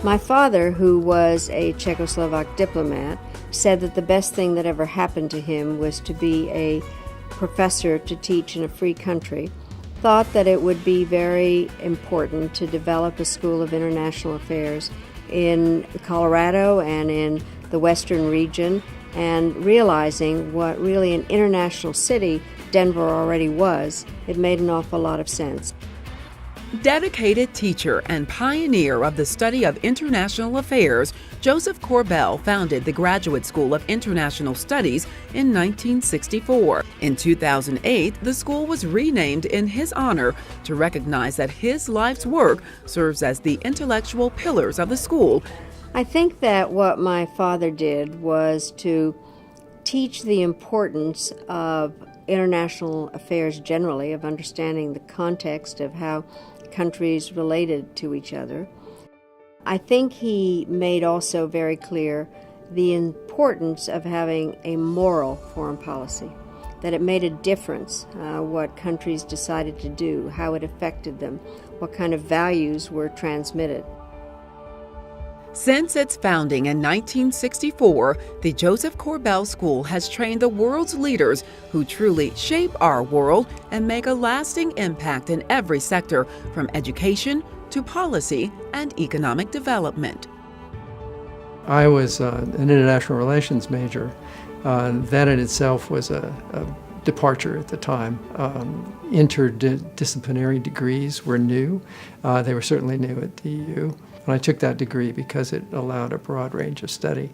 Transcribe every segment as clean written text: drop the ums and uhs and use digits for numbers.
My father, who was a Czechoslovak diplomat, said that the best thing that ever happened to him was to be a professor to teach in a free country, thought that it would be very important to develop a school of international affairs in Colorado and in the western region, and realizing what really an international city Denver already was, it made an awful lot of sense. Dedicated teacher and pioneer of the study of international affairs, Joseph Korbel founded the Graduate School of International Studies in 1964. In 2008, the school was renamed in his honor to recognize that his life's work serves as the intellectual pillars of the school. I think that what my father did was to teach the importance of international affairs generally, of understanding the context of how countries related to each other. I think he made also very clear the importance of having a moral foreign policy, that it made a difference what countries decided to do, how it affected them, what kind of values were transmitted. Since its founding in 1964, the Joseph Korbel School has trained the world's leaders who truly shape our world and make a lasting impact in every sector, from education to policy and economic development. I was an international relations major. That in itself was a departure at the time. Interdisciplinary degrees were new. They were certainly new at DU. And I took that degree because it allowed a broad range of study.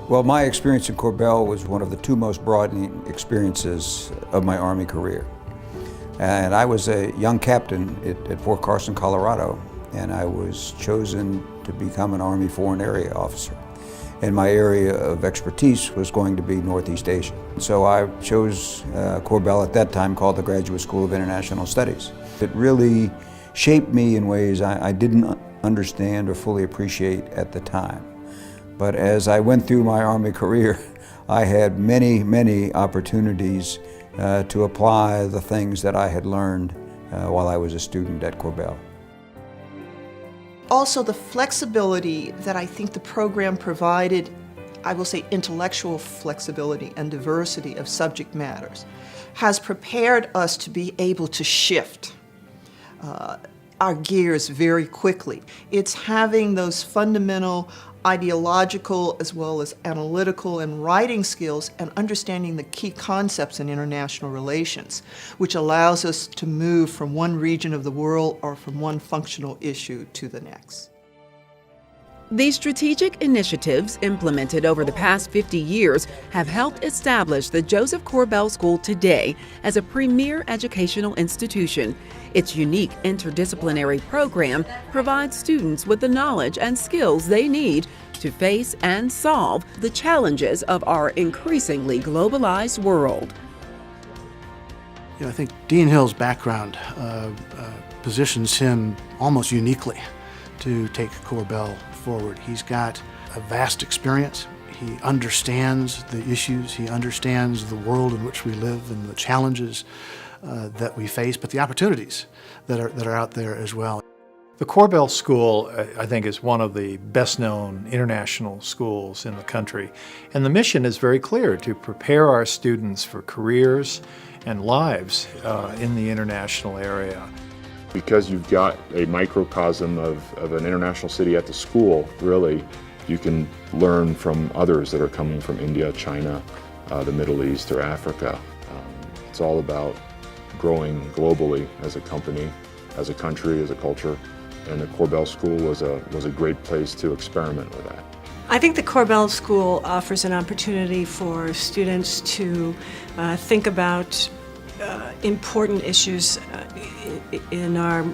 Well, my experience in Korbel was one of the two most broadening experiences of my Army career. And I was a young captain at Fort Carson, Colorado, and I was chosen to become an Army Foreign Area officer. And my area of expertise was going to be Northeast Asia. So I chose Korbel at that time, called the Graduate School of International Studies. It really shaped me in ways I didn't understand or fully appreciate at the time. But as I went through my Army career, I had many opportunities to apply the things that I had learned while I was a student at Korbel. Also, the flexibility that I think the program provided, I will say intellectual flexibility and diversity of subject matters, has prepared us to be able to shift our gears very quickly. It's having those fundamental ideological as well as analytical and writing skills and understanding the key concepts in international relations, which allows us to move from one region of the world or from one functional issue to the next. These strategic initiatives implemented over the past 50 years have helped establish the Joseph Korbel School today as a premier educational institution. Its unique interdisciplinary program provides students with the knowledge and skills they need to face and solve the challenges of our increasingly globalized world. I think Dean Hill's background positions him almost uniquely to take Korbel forward. He's got a vast experience. He understands the issues. He understands the world in which we live and the challenges that we face, but the opportunities that are out there as well. The Korbel School, I think, is one of the best-known international schools in the country. And the mission is very clear: to prepare our students for careers and lives in the international area. Because you've got a microcosm of an international city at the school, really, you can learn from others that are coming from India, China, the Middle East, or Africa. It's all about growing globally as a company, as a country, as a culture. And the Korbel School was a great place to experiment with that. I think the Korbel School offers an opportunity for students to think about important issues in our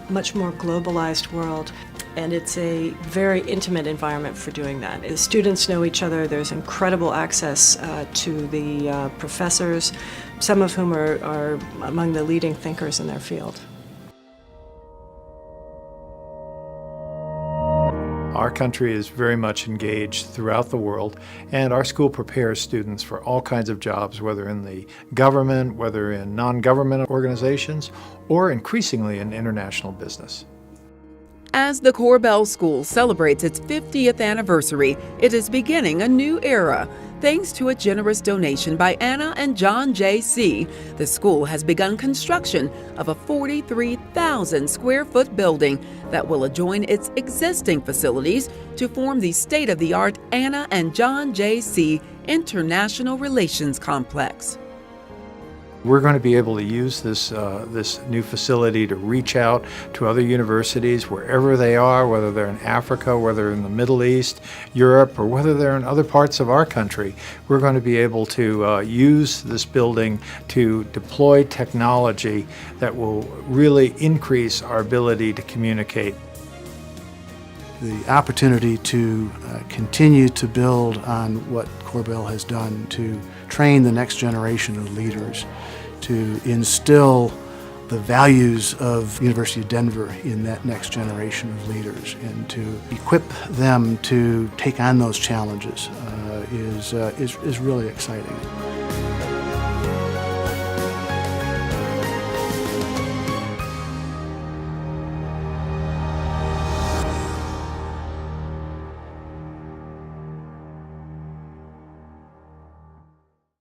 much more globalized world. And it's a very intimate environment for doing that. As students know each other, there's incredible access to the professors, some of whom are among the leading thinkers in their field. Our country is very much engaged throughout the world, and our school prepares students for all kinds of jobs, whether in the government, whether in non-government organizations, or increasingly in international business. As the Korbel School celebrates its 50th anniversary, it is beginning a new era. Thanks to a generous donation by Anna and John J.C., the school has begun construction of a 43,000 square foot building that will adjoin its existing facilities to form the state-of-the-art Anna and John J.C. International Relations Complex. We're going to be able to use this new facility to reach out to other universities wherever they are, whether they're in Africa, whether in the Middle East, Europe, or whether they're in other parts of our country. We're going to be able to use this building to deploy technology that will really increase our ability to communicate. The opportunity to continue to build on what Korbel has done to train the next generation of leaders, to instill the values of the University of Denver in that next generation of leaders, and to equip them to take on those challenges is really exciting.